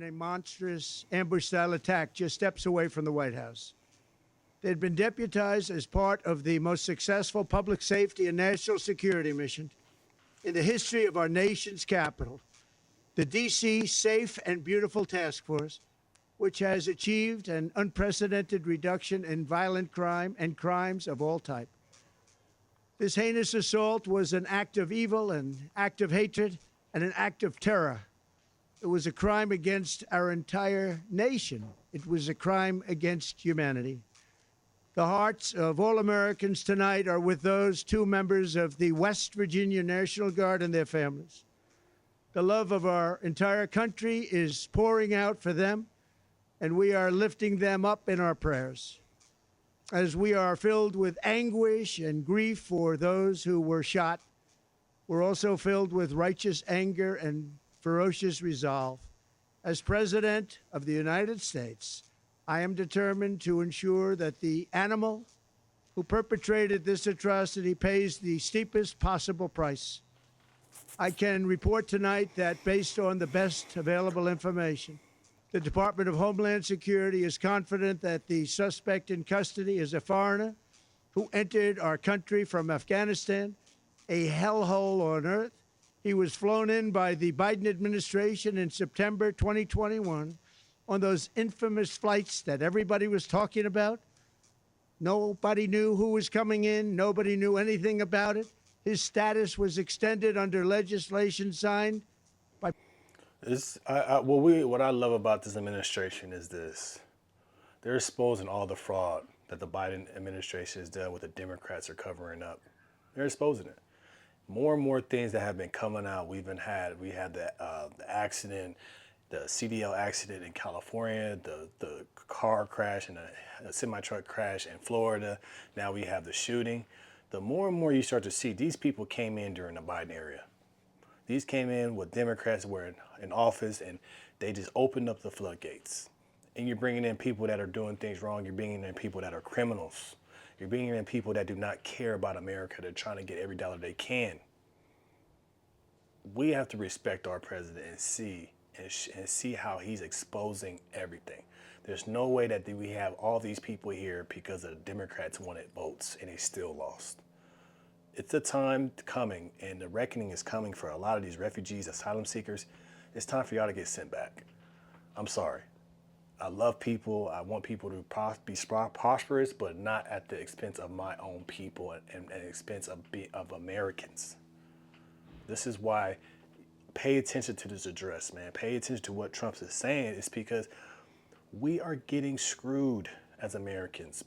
a monstrous ambush-style attack just steps away from the White House. They'd been deputized as part of the most successful public safety and national security mission in the history of our nation's capital, the D.C. Safe and Beautiful Task Force, which has achieved an unprecedented reduction in violent crime and crimes of all type. This heinous assault was an act of evil, an act of hatred, and an act of terror. It was a crime against our entire nation. It was a crime against humanity. The hearts of all Americans tonight are with those two members of the West Virginia National Guard and their families. The love of our entire country is pouring out for them, and we are lifting them up in our prayers. As we are filled with anguish and grief for those who were shot, we're also filled with righteous anger and ferocious resolve. As President of the United States, I am determined to ensure that the animal who perpetrated this atrocity pays the steepest possible price. I can report tonight that based on the best available information, the Department of Homeland Security is confident that the suspect in custody is a foreigner who entered our country from Afghanistan, a hellhole on earth. He was flown in by the Biden administration in September 2021 on those infamous flights that everybody was talking about. Nobody knew who was coming in. Nobody knew anything about it. His status was extended under legislation signed by. What I love about this administration is this. They're exposing all the fraud that the Biden administration has done, what the Democrats are covering up. They're exposing it. More and more things that have been coming out. We had the accident, the CDL accident in California, the car crash and the semi-truck crash in Florida. Now we have the shooting. The more and more you start to see, these people came in during the Biden era. These came in with Democrats were in office, and they just opened up the floodgates. And you're bringing in people that are doing things wrong. You're bringing in people that are criminals. You're bringing in people that do not care about America. They're trying to get every dollar they can. We have to respect our president and see how he's exposing everything. There's no way that we have all these people here because the Democrats wanted votes and they still lost. It's a time coming, and the reckoning is coming for a lot of these refugees, asylum seekers. It's time for y'all to get sent back. I'm sorry. I love people. I want people to be prosperous, but not at the expense of my own people and at the expense of Americans. This is why pay attention to this address, man. Pay attention to what Trump is saying. It's because we are getting screwed as Americans.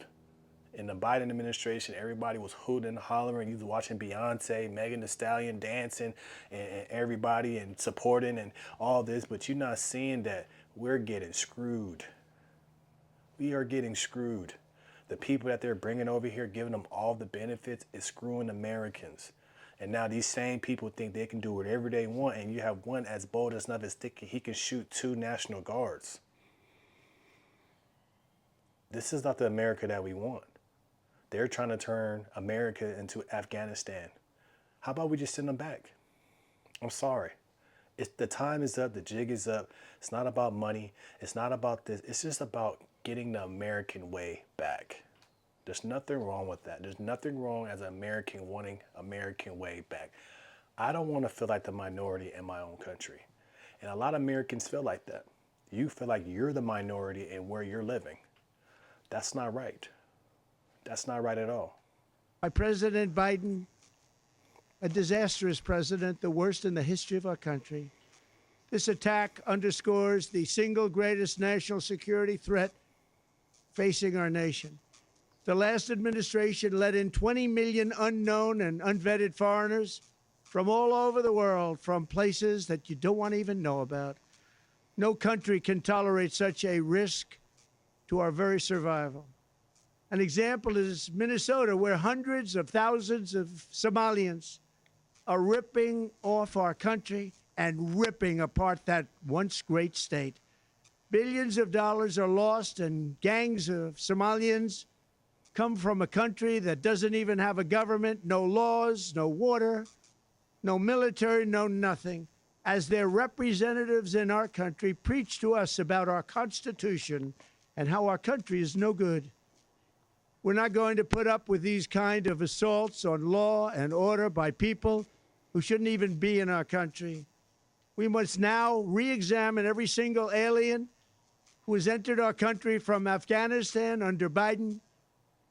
In the Biden administration, everybody was hooting and hollering. You was watching Beyonce, Megan Thee Stallion dancing, and everybody and supporting and all this, but you're not seeing that we're getting screwed. We are getting screwed. The people that they're bringing over here, giving them all the benefits, is screwing Americans. And now these same people think they can do whatever they want, and you have one as bold as enough as thick, he can shoot 2 National Guards. This is not the America that we want. They're trying to turn America into Afghanistan. How about we just send them back? I'm sorry. The time is up. The jig is up. It's not about money. It's not about this. It's just about getting the American way back. There's nothing wrong with that. There's nothing wrong as an American wanting American way back. I don't want to feel like the minority in my own country. And a lot of Americans feel like that. You feel like you're the minority in where you're living. That's not right. That's not right at all. By President Biden, a disastrous president, the worst in the history of our country. This attack underscores the single greatest national security threat facing our nation. The last administration let in 20 million unknown and unvetted foreigners from all over the world, from places that you don't want to even know about. No country can tolerate such a risk to our very survival. An example is Minnesota, where hundreds of thousands of Somalians are ripping off our country and ripping apart that once great state. Billions of dollars are lost, and gangs of Somalians come from a country that doesn't even have a government, no laws, no water, no military, no nothing. as their representatives in our country, preach to us about our Constitution and how our country is no good. We're not going to put up with these kind of assaults on law and order by people who shouldn't even be in our country. We must now re-examine every single alien who has entered our country from Afghanistan under Biden,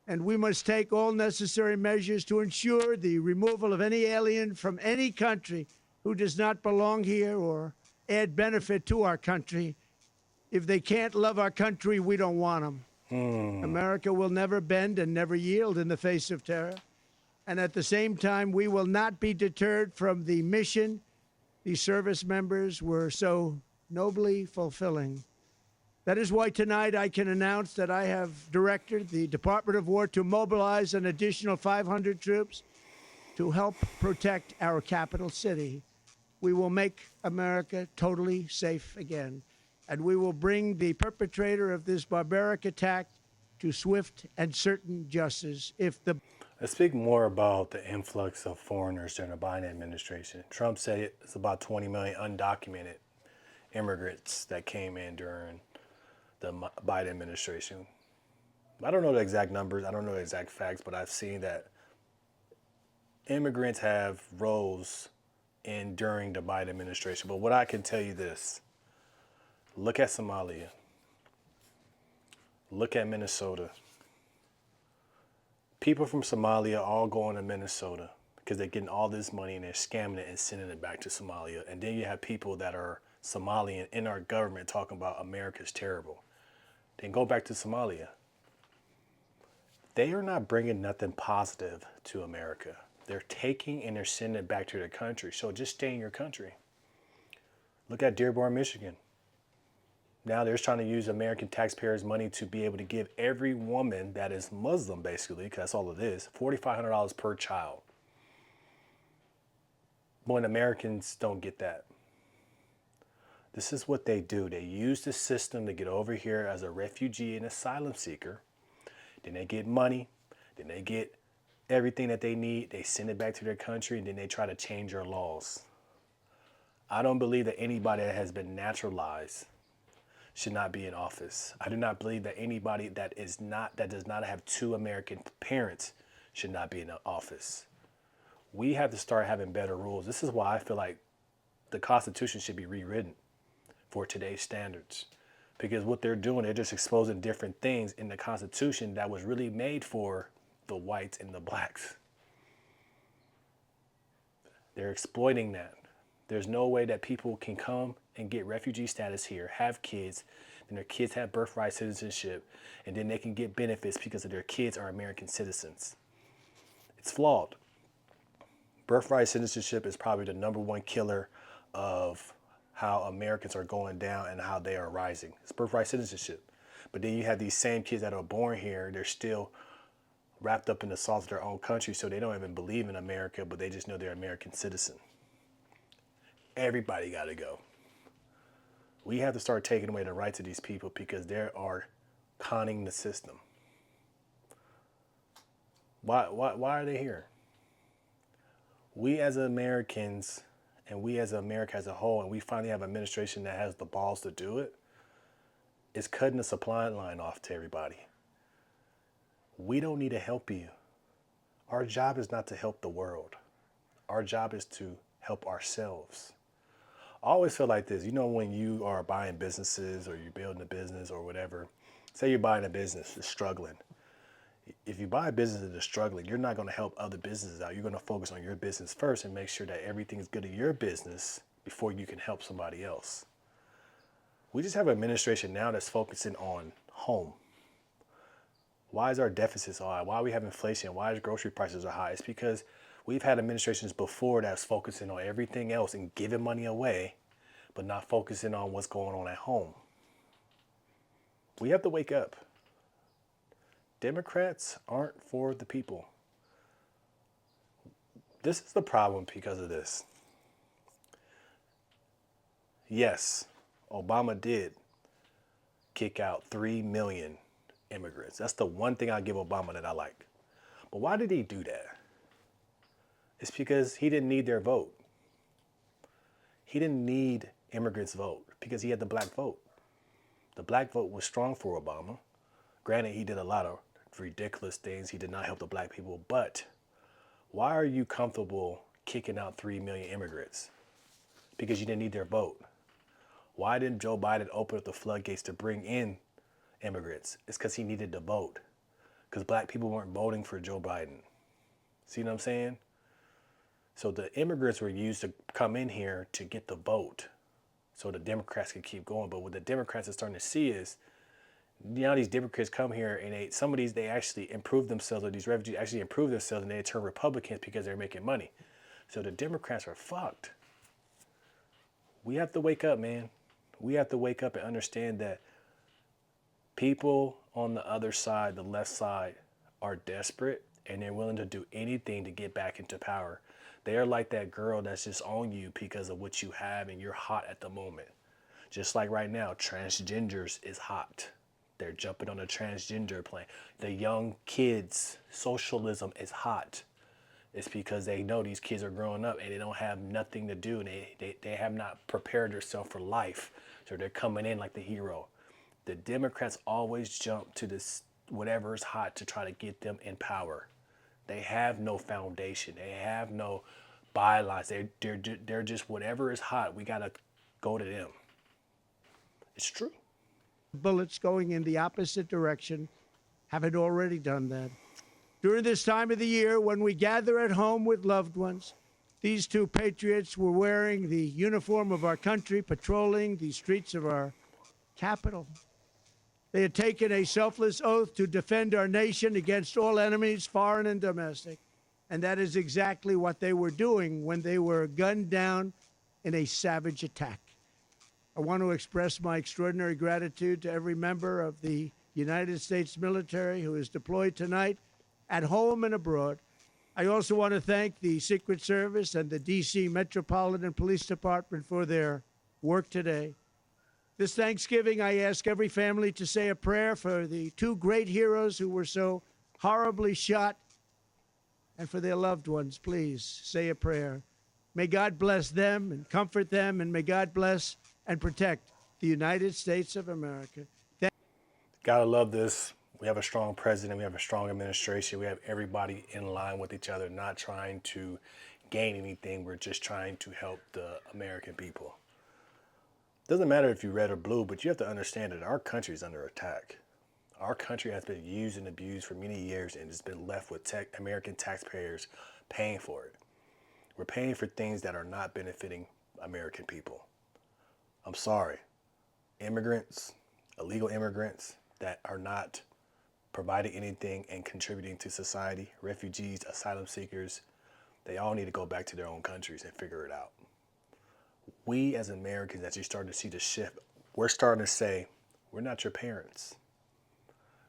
and we must take all necessary measures to ensure the removal of any alien from any country who does not belong here or add benefit to our country. If they can't love our country, we don't want them. America will never bend and never yield in the face of terror. And at the same time, we will not be deterred from the mission these service members were so nobly fulfilling. That is why tonight I can announce that I have directed the Department of War to mobilize an additional 500 troops to help protect our capital city. We will make America totally safe again, and we will bring the perpetrator of this barbaric attack to swift and certain justice. Let's speak more about the influx of foreigners during the Biden administration. Trump said it's about 20 million undocumented immigrants that came in during the Biden administration. I don't know the exact numbers, I don't know the exact facts, but I've seen that immigrants have rose in during the Biden administration. But what I can tell you this, look at Somalia, look at Minnesota. People from Somalia all going to Minnesota because they're getting all this money and they're scamming it and sending it back to Somalia. And then you have people that are Somalian in our government talking about America's terrible. Then go back to Somalia. They are not bringing nothing positive to America. They're taking and they're sending it back to their country. So just stay in your country. Look at Dearborn, Michigan. Now they're trying to use American taxpayers' money to be able to give every woman that is Muslim, basically, because that's all it is, $4,500 per child. When Americans don't get that. This is what they do. They use the system to get over here as a refugee and asylum seeker. Then they get money. Then they get everything that they need. They send it back to their country, and then they try to change their laws. I don't believe that anybody that has been naturalized should not be in office. I do not believe that anybody that does not have two American parents should not be in office. We have to start having better rules. This is why I feel like the Constitution should be rewritten for today's standards. Because what they're doing, they're just exposing different things in the Constitution that was really made for the whites and the blacks. They're exploiting that. There's no way that people can come and get refugee status here, have kids, and their kids have birthright citizenship, and then they can get benefits because of their kids are American citizens. It's flawed. Birthright citizenship is probably the #1 killer of how Americans are going down and how they are rising. It's birthright citizenship. But then you have these same kids that are born here, they're still wrapped up in the sauce of their own country, so they don't even believe in America, but they just know they're American citizen. Everybody got to go. We have to start taking away the rights of these people because they are conning the system. Why are they here? We as Americans and we as America as a whole, and we finally have an administration that has the balls to do it, is cutting the supply line off to everybody. We don't need to help you. Our job is not to help the world. Our job is to help ourselves. I always feel like this, you know, when you are buying businesses or you're building a business or whatever, say you're buying a business that's struggling. If you buy a business that's struggling, you're not going to help other businesses out. You're going to focus on your business first and make sure that everything is good in your business before you can help somebody else. We just have an administration now that's focusing on home. Why is our deficit so high? Why we have inflation? Why is grocery prices are high? It's because we've had administrations before that's focusing on everything else and giving money away, but not focusing on what's going on at home. We have to wake up. Democrats aren't for the people. This is the problem because of this. Yes, Obama did kick out 3 million immigrants. That's the one thing I give Obama that I like. But why did he do that? It's because he didn't need their vote. He didn't need immigrants' vote because he had the black vote. The black vote was strong for Obama. Granted, he did a lot of ridiculous things. He did not help the black people. But why are you comfortable kicking out 3 million immigrants? Because you didn't need their vote. Why didn't Joe Biden open up the floodgates to bring in immigrants? It's because he needed the vote. Because black people weren't voting for Joe Biden. See what I'm saying? So the immigrants were used to come in here to get the vote so the Democrats could keep going. But what the Democrats are starting to see is, these Democrats come here and some of these, they actually improve themselves, or these refugees actually improve themselves, and they turn Republicans because they're making money. So the Democrats are fucked. We have to wake up, man. We have to wake up and understand that people on the other side, the left side, are desperate and they're willing to do anything to get back into power. They are like that girl that's just on you because of what you have and you're hot at the moment. Just like right now, transgenders is hot. They're jumping on a transgender plane. The young kids, socialism is hot. It's because they know these kids are growing up and they don't have nothing to do, and they have not prepared themselves for life. So they're coming in like the hero. The Democrats always jump to this whatever is hot to try to get them in power. They have no foundation. They have no bylines. They're just whatever is hot. We gotta go to them. It's true. Bullets going in the opposite direction haven't already done that. During this time of the year, when we gather at home with loved ones, these two patriots were wearing the uniform of our country, patrolling the streets of our capital. They had taken a selfless oath to defend our nation against all enemies, foreign and domestic. And that is exactly what they were doing when they were gunned down in a savage attack. I want to express my extraordinary gratitude to every member of the United States military who is deployed tonight at home and abroad. I also want to thank the Secret Service and the D.C. Metropolitan Police Department for their work today. This Thanksgiving, I ask every family to say a prayer for the two great heroes who were so horribly shot, and for their loved ones. Please say a prayer. May God bless them and comfort them, and may God bless and protect the United States of America. Gotta love this. We have a strong president. We have a strong administration. We have everybody in line with each other, not trying to gain anything. We're just trying to help the American people. Doesn't matter if you're red or blue, but you have to understand that our country is under attack. Our country has been used and abused for many years, and it's been left with American taxpayers paying for it. We're paying for things that are not benefiting American people. I'm sorry. Immigrants, illegal immigrants that are not providing anything and contributing to society, refugees, asylum seekers, they all need to go back to their own countries and figure it out. We as Americans, as you start to see the shift, we're starting to say, we're not your parents.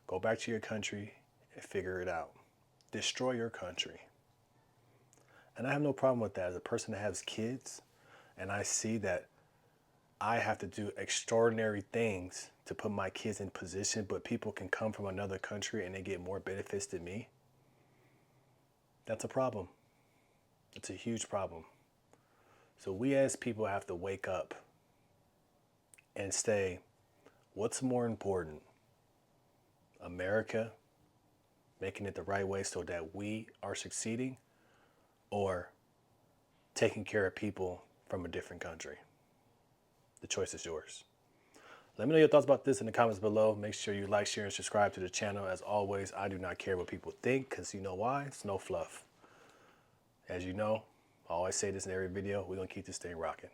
Go back to your country and figure it out. Destroy your country. And I have no problem with that. As a person that has kids, and I see that I have to do extraordinary things to put my kids in position, but people can come from another country and they get more benefits than me. That's a problem. It's a huge problem. So we as people have to wake up and say, what's more important? America making it the right way so that we are succeeding, or taking care of people from a different country? The choice is yours. Let me know your thoughts about this in the comments below. Make sure you like, share, and subscribe to the channel. As always, I do not care what people think, because you know why? It's no fluff. As you know, I always say this in every video, we're going to keep this thing rocking.